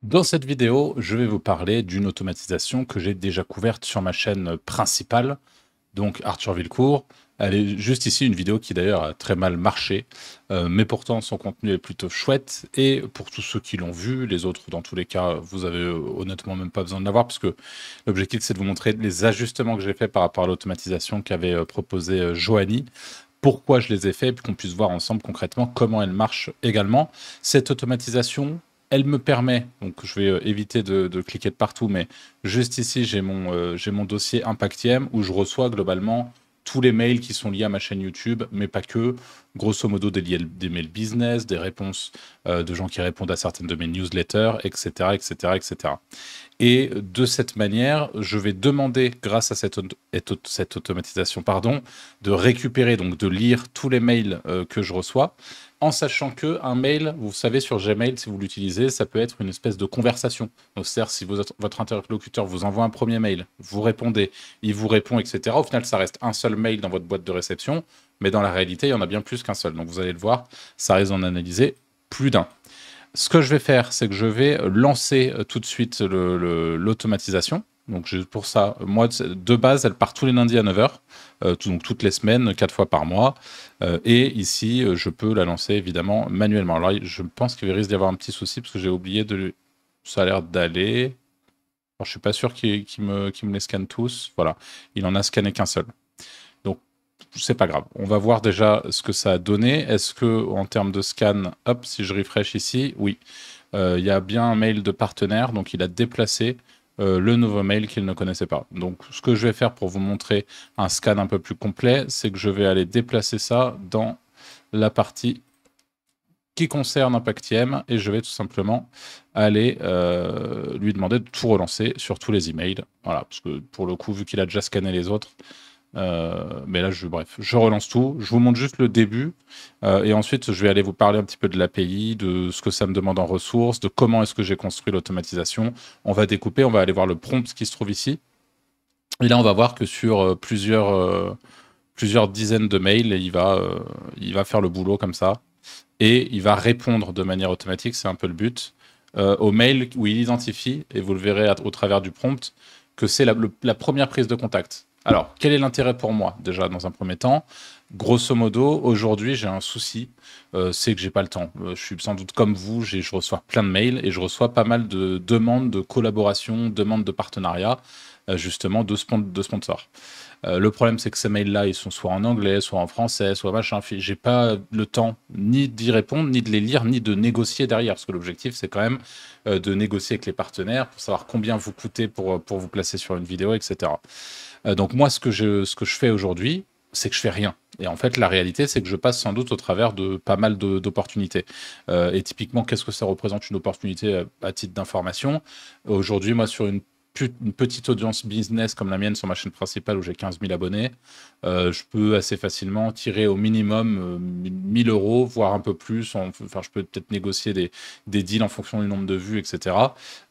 Dans cette vidéo, je vais vous parler d'une automatisation que j'ai déjà couverte sur ma chaîne principale, donc Arthur Villecourt. Elle est juste ici, une vidéo qui d'ailleurs a très mal marché, mais pourtant son contenu est plutôt chouette. Et pour tous ceux qui l'ont vu, les autres dans tous les cas, vous avez honnêtement même pas besoin de l'avoir, parce que l'objectif c'est de vous montrer les ajustements que j'ai fait par rapport à l'automatisation qu'avait proposé Joanie. Pourquoi je les ai faits, puis qu'on puisse voir ensemble concrètement comment elle marche également. Cette automatisation, elle me permet, donc je vais éviter de cliquer de partout, mais juste ici, j'ai mon dossier Impactiem où je reçois globalement tous les mails qui sont liés à ma chaîne YouTube, mais pas que. Grosso modo, des mails business, des réponses de gens qui répondent à certaines de mes newsletters, etc., etc., etc. Et de cette manière, je vais demander, grâce à cette automatisation, pardon, de récupérer, donc de lire tous les mails que je reçois, en sachant que un mail, vous savez, sur Gmail, si vous l'utilisez, ça peut être une espèce de conversation. Donc, c'est-à-dire, si votre interlocuteur vous envoie un premier mail, vous répondez, il vous répond, etc. Au final, ça reste un seul mail dans votre boîte de réception, mais dans la réalité, il y en a bien plus qu'un seul. Donc, vous allez le voir, ça risque d'en analyser plus d'un. Ce que je vais faire, c'est que je vais lancer tout de suite l'automatisation. Donc pour ça, moi, de base, elle part tous les lundis à 9h, donc toutes les semaines, 4 fois par mois. Et ici, je peux la lancer évidemment manuellement. Alors, je pense qu'il risque d'y avoir un petit souci parce que j'ai oublié de... Ça a l'air d'aller. Alors, je suis pas sûr qu'il me les scanne tous. Voilà, il en a scanné qu'un seul. Donc, c'est pas grave. On va voir déjà ce que ça a donné. Est-ce que, en termes de scan, hop, si je refresh ici, oui, il y a bien un mail de partenaire, donc il a déplacé le nouveau mail qu'il ne connaissait pas. Donc, ce que je vais faire pour vous montrer un scan un peu plus complet, c'est que je vais aller déplacer ça dans la partie qui concerne Impactiem et je vais tout simplement aller lui demander de tout relancer sur tous les emails. Voilà, parce que pour le coup, vu qu'il a déjà scanné les autres, mais là, bref, je relance tout. Je vous montre juste le début. Et ensuite, je vais aller vous parler un petit peu de l'API, de ce que ça me demande en ressources, de comment est-ce que j'ai construit l'automatisation. On va découper, on va aller voir le prompt qui se trouve ici. Et là, on va voir que sur plusieurs dizaines de mails, il va faire le boulot comme ça. Et il va répondre de manière automatique, c'est un peu le but, aux mails où il identifie, et vous le verrez au travers du prompt, que c'est la première prise de contact. Alors, quel est l'intérêt pour moi, déjà, dans un premier temps? Grosso modo, aujourd'hui, j'ai un souci, c'est que j'ai pas le temps. Je suis sans doute comme vous, je reçois plein de mails et je reçois pas mal de demandes de collaboration, demandes de partenariat, justement, de sponsors. Le problème, c'est que ces mails-là, ils sont soit en anglais, soit en français, soit machin. J'ai pas le temps ni d'y répondre, ni de les lire, ni de négocier derrière. Parce que l'objectif, c'est quand même de négocier avec les partenaires pour savoir combien vous coûtez pour vous placer sur une vidéo, etc. Donc moi, ce que je fais aujourd'hui, c'est que je fais rien. Et en fait, la réalité, c'est que je passe sans doute au travers de pas mal d'opportunités. Et typiquement, qu'est-ce que ça représente une opportunité à titre d'information? Aujourd'hui, moi, sur une petite audience business comme la mienne sur ma chaîne principale où j'ai 15 000 abonnés, je peux assez facilement tirer au minimum 1000 euros, voire un peu plus. Enfin, je peux peut-être négocier des deals en fonction du nombre de vues, etc.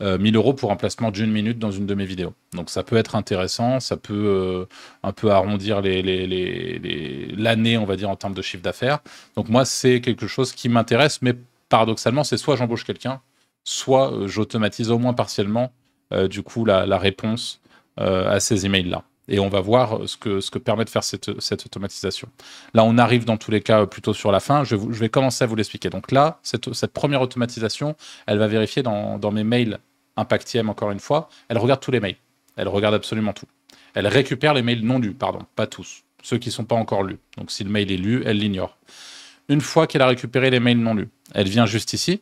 1000 euros pour un placement d'une minute dans une de mes vidéos. Donc ça peut être intéressant, ça peut un peu arrondir l'année, on va dire, en termes de chiffre d'affaires. Donc moi, c'est quelque chose qui m'intéresse, mais paradoxalement, c'est soit j'embauche quelqu'un, soit j'automatise au moins partiellement du coup la réponse à ces emails-là. Et on va voir ce que permet de faire cette automatisation. Là, on arrive dans tous les cas plutôt sur la fin. Je vais commencer à vous l'expliquer. Donc là, cette première automatisation, elle va vérifier dans mes mails Impactiem, encore une fois. Elle regarde tous les mails. Elle regarde absolument tout. Elle récupère les mails non lus, pardon, pas tous. Ceux qui ne sont pas encore lus. Donc si le mail est lu, elle l'ignore. Une fois qu'elle a récupéré les mails non lus, elle vient juste ici.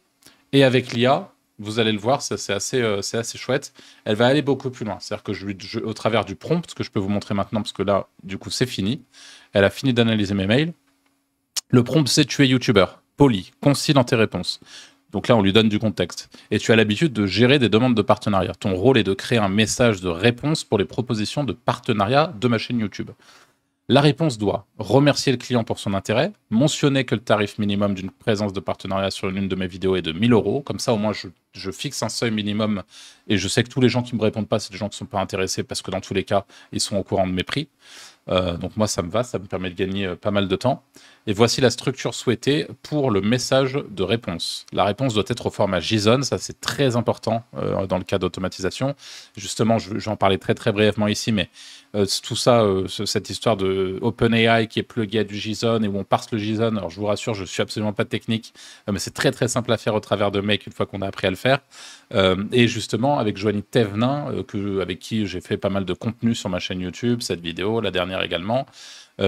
Et avec l'IA, vous allez le voir, c'est assez chouette. Elle va aller beaucoup plus loin. C'est-à-dire que au travers du prompt, que je peux vous montrer maintenant, parce que là, du coup, c'est fini. Elle a fini d'analyser mes mails. Le prompt, c'est tu es youtubeur, poli, concis dans tes réponses. Donc là, on lui donne du contexte. Et tu as l'habitude de gérer des demandes de partenariat. Ton rôle est de créer un message de réponse pour les propositions de partenariat de ma chaîne YouTube. La réponse doit remercier le client pour son intérêt, mentionner que le tarif minimum d'une présence de partenariat sur une de mes vidéos est de 1 000 €. Comme ça, au moins, je fixe un seuil minimum et je sais que tous les gens qui ne me répondent pas, c'est des gens qui ne sont pas intéressés parce que dans tous les cas, ils sont au courant de mes prix. Donc moi, ça me va, ça me permet de gagner pas mal de temps. Et voici la structure souhaitée pour le message de réponse. La réponse doit être au format JSON, ça c'est très important dans le cas d'automatisation. Justement, je vais en parler très très brièvement ici, mais tout ça, cette histoire de OpenAI qui est plugué à du JSON et où on parse le JSON, alors je vous rassure, je suis absolument pas technique, mais c'est très très simple à faire au travers de Make une fois qu'on a appris à le faire. Et justement, avec Joanie Thévenin, avec qui j'ai fait pas mal de contenu sur ma chaîne YouTube, cette vidéo, la dernière également,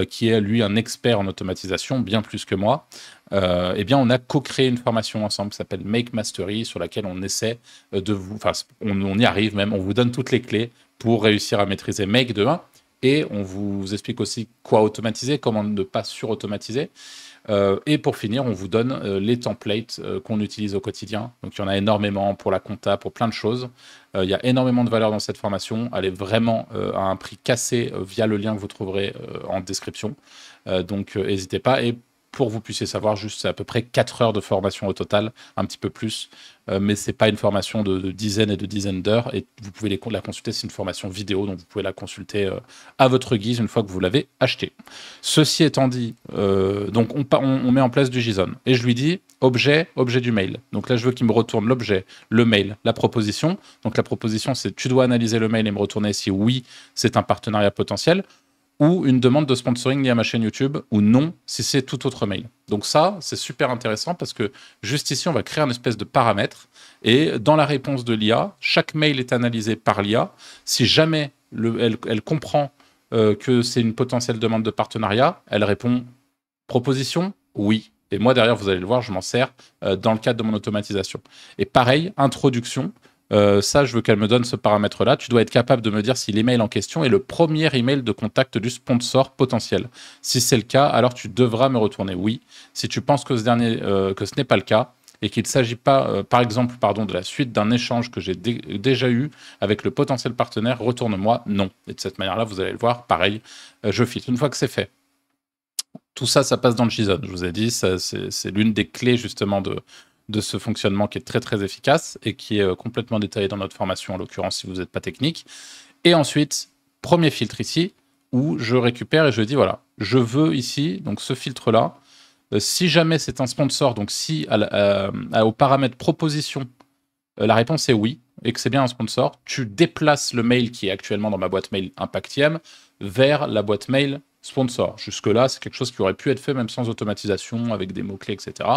qui est lui un expert en automatisation, bien plus que moi, eh bien on a co-créé une formation ensemble qui s'appelle Make Mastery, sur laquelle on essaie de vous, enfin on y arrive même, on vous donne toutes les clés pour réussir à maîtriser Make de 1, et on vous explique aussi quoi automatiser, comment ne pas sur-automatiser. Et pour finir, on vous donne les templates qu'on utilise au quotidien. Donc il y en a énormément pour la compta, pour plein de choses. Il y a énormément de valeur dans cette formation. Elle est vraiment à un prix cassé via le lien que vous trouverez en description. Donc n'hésitez pas. Et pour que vous puissiez savoir, juste c'est à peu près 4 heures de formation au total, un petit peu plus. Mais ce n'est pas une formation de dizaines et de dizaines d'heures. Et vous pouvez la consulter, c'est une formation vidéo, donc vous pouvez la consulter à votre guise une fois que vous l'avez acheté. Ceci étant dit, donc on met en place du JSON. Et je lui dis objet du mail. Donc là, je veux qu'il me retourne l'objet, le mail, la proposition. Donc la proposition, c'est tu dois analyser le mail et me retourner si oui, c'est un partenariat potentiel, ou une demande de sponsoring liée à ma chaîne YouTube, ou non, si c'est tout autre mail. Donc ça, c'est super intéressant parce que juste ici, on va créer un espèce de paramètre, et dans la réponse de l'IA, chaque mail est analysé par l'IA. Si jamais elle comprend que c'est une potentielle demande de partenariat, elle répond proposition, oui. Et moi, derrière, vous allez le voir, je m'en sers dans le cadre de mon automatisation. Et pareil, introduction. Ça, je veux qu'elle me donne ce paramètre-là. Tu dois être capable de me dire si l'email en question est le premier email de contact du sponsor potentiel. Si c'est le cas, alors tu devras me retourner oui. Si tu penses que ce n'est pas le cas et qu'il ne s'agit pas, par exemple, de la suite d'un échange que j'ai déjà eu avec le potentiel partenaire, retourne-moi non. Et de cette manière-là, vous allez le voir, pareil, je filtre. Une fois que c'est fait, tout ça, ça passe dans le JSON. Je vous ai dit, c'est l'une des clés justement de ce fonctionnement qui est très très efficace et qui est complètement détaillé dans notre formation, en l'occurrence si vous n'êtes pas technique. Et ensuite, premier filtre ici, où je récupère et je dis voilà, je veux ici, donc ce filtre-là, si jamais c'est un sponsor, donc si au paramètre proposition, la réponse est oui, et que c'est bien un sponsor, tu déplaces le mail qui est actuellement dans ma boîte mail Impactium vers la boîte mail sponsor. Jusque-là, c'est quelque chose qui aurait pu être fait même sans automatisation, avec des mots-clés, etc.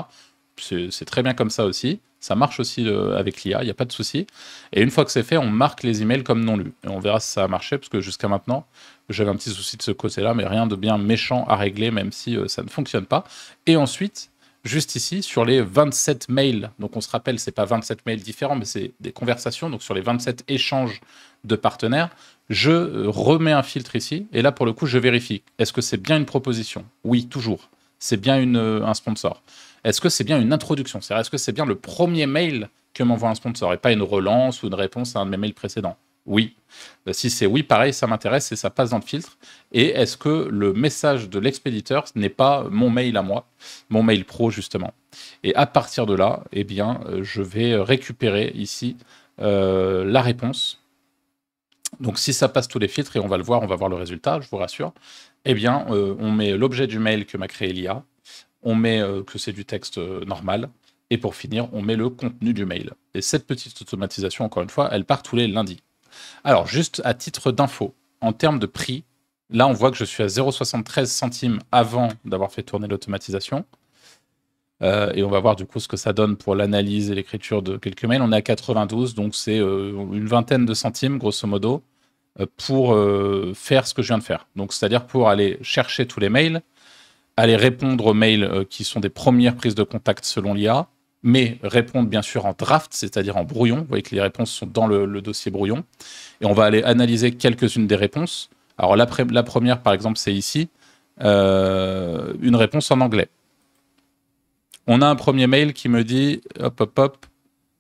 C'est très bien comme ça aussi. Ça marche aussi avec l'IA, il n'y a pas de souci. Et une fois que c'est fait, on marque les emails comme non lus. Et on verra si ça a marché, parce que jusqu'à maintenant, j'avais un petit souci de ce côté-là, mais rien de bien méchant à régler, même si ça ne fonctionne pas. Et ensuite, juste ici, sur les 27 mails, donc on se rappelle, c'est pas 27 mails différents, mais c'est des conversations, donc sur les 27 échanges de partenaires, je remets un filtre ici, et là, pour le coup, je vérifie. Est-ce que c'est bien une proposition? Oui, toujours. C'est bien un sponsor. Est-ce que c'est bien une introduction? C'est-à-dire, est-ce que c'est bien le premier mail que m'envoie un sponsor, et pas une relance ou une réponse à un de mes mails précédents? Oui. Si c'est oui, pareil, ça m'intéresse et ça passe dans le filtre. Et est-ce que le message de l'expéditeur n'est pas mon mail à moi, mon mail pro, justement? Et à partir de là, eh bien, je vais récupérer ici la réponse. Donc, si ça passe tous les filtres, et on va le voir, on va voir le résultat, je vous rassure, eh bien, on met l'objet du mail que m'a créé l'IA, on met que c'est du texte normal, et pour finir, on met le contenu du mail. Et cette petite automatisation, encore une fois, elle part tous les lundis. Alors, juste à titre d'info, en termes de prix, là, on voit que je suis à 0,73 centimes avant d'avoir fait tourner l'automatisation. Et on va voir du coup ce que ça donne pour l'analyse et l'écriture de quelques mails. On est à 92, donc c'est une vingtaine de centimes, grosso modo, pour faire ce que je viens de faire. Donc, c'est-à-dire pour aller chercher tous les mails, aller répondre aux mails qui sont des premières prises de contact selon l'IA, mais répondre bien sûr en draft, c'est-à-dire en brouillon. Vous voyez que les réponses sont dans le dossier brouillon. Et on va aller analyser quelques-unes des réponses. Alors la première, par exemple, c'est ici, une réponse en anglais. On a un premier mail qui me dit, hop.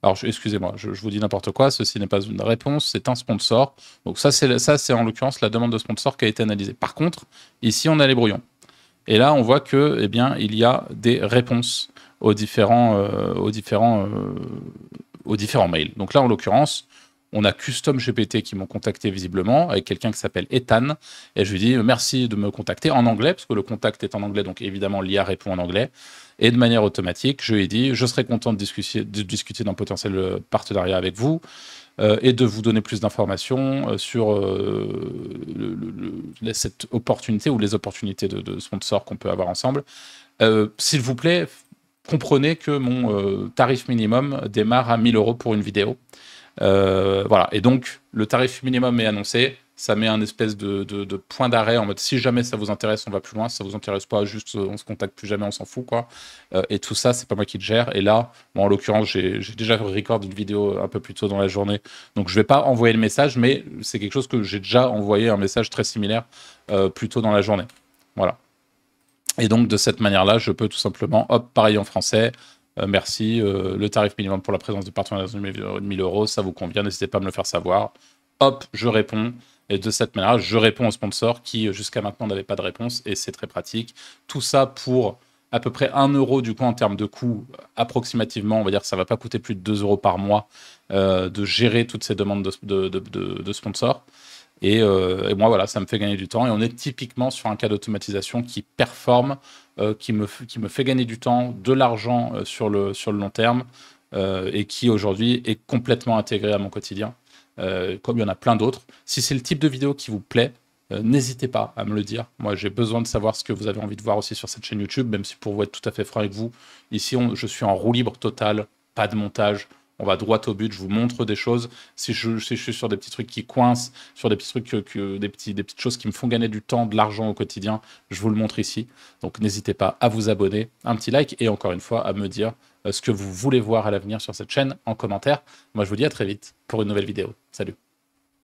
Alors, excusez-moi, je vous dis n'importe quoi, ceci n'est pas une réponse, c'est un sponsor. Donc ça, c'est en l'occurrence la demande de sponsor qui a été analysée. Par contre, ici, on a les brouillons. Et là, on voit que, eh bien, il y a des réponses aux différents mails. Donc là, en l'occurrence, on a Custom GPT qui m'ont contacté visiblement, avec quelqu'un qui s'appelle Ethan, et je lui dis merci de me contacter en anglais, parce que le contact est en anglais, donc évidemment l'IA répond en anglais, et de manière automatique, je lui ai dit je serais content de discuter d'un potentiel partenariat avec vous, et de vous donner plus d'informations sur cette opportunité ou les opportunités de sponsors qu'on peut avoir ensemble. S'il vous plaît, comprenez que mon tarif minimum démarre à 1 000 € pour une vidéo. Voilà, et donc le tarif minimum est annoncé, ça met un espèce de point d'arrêt en mode si jamais ça vous intéresse, on va plus loin, si ça vous intéresse pas, juste on se contacte plus jamais, on s'en fout quoi. Et tout ça, c'est pas moi qui le gère. Et là, bon, en l'occurrence, j'ai déjà record une vidéo un peu plus tôt dans la journée, donc je vais pas envoyer le message, mais c'est quelque chose que j'ai déjà envoyé un message très similaire plus tôt dans la journée. Voilà. Et donc de cette manière-là, je peux tout simplement, hop, pareil en français. Merci, le tarif minimum pour la présence de partenaires de 1 000 €, ça vous convient, n'hésitez pas à me le faire savoir. Hop, je réponds. Et de cette manière, je réponds aux sponsors qui, jusqu'à maintenant, n'avaient pas de réponse. Et c'est très pratique. Tout ça pour à peu près 1 € du coup en termes de coût, approximativement. On va dire que ça ne va pas coûter plus de 2 € par mois de gérer toutes ces demandes de sponsors. Et moi, voilà, ça me fait gagner du temps. Et on est typiquement sur un cas d'automatisation qui performe, qui me fait gagner du temps, de l'argent sur le long terme, et qui aujourd'hui est complètement intégré à mon quotidien, comme il y en a plein d'autres. Si c'est le type de vidéo qui vous plaît, n'hésitez pas à me le dire. Moi, j'ai besoin de savoir ce que vous avez envie de voir aussi sur cette chaîne YouTube, même si pour vous être tout à fait franc avec vous, ici, je suis en roue libre totale, pas de montage. On va droit au but, je vous montre des choses. Si je suis sur des petits trucs qui coincent, sur des petits trucs, des petites choses qui me font gagner du temps, de l'argent au quotidien, je vous le montre ici. Donc n'hésitez pas à vous abonner, un petit like et encore une fois à me dire ce que vous voulez voir à l'avenir sur cette chaîne en commentaire. Moi je vous dis à très vite pour une nouvelle vidéo. Salut!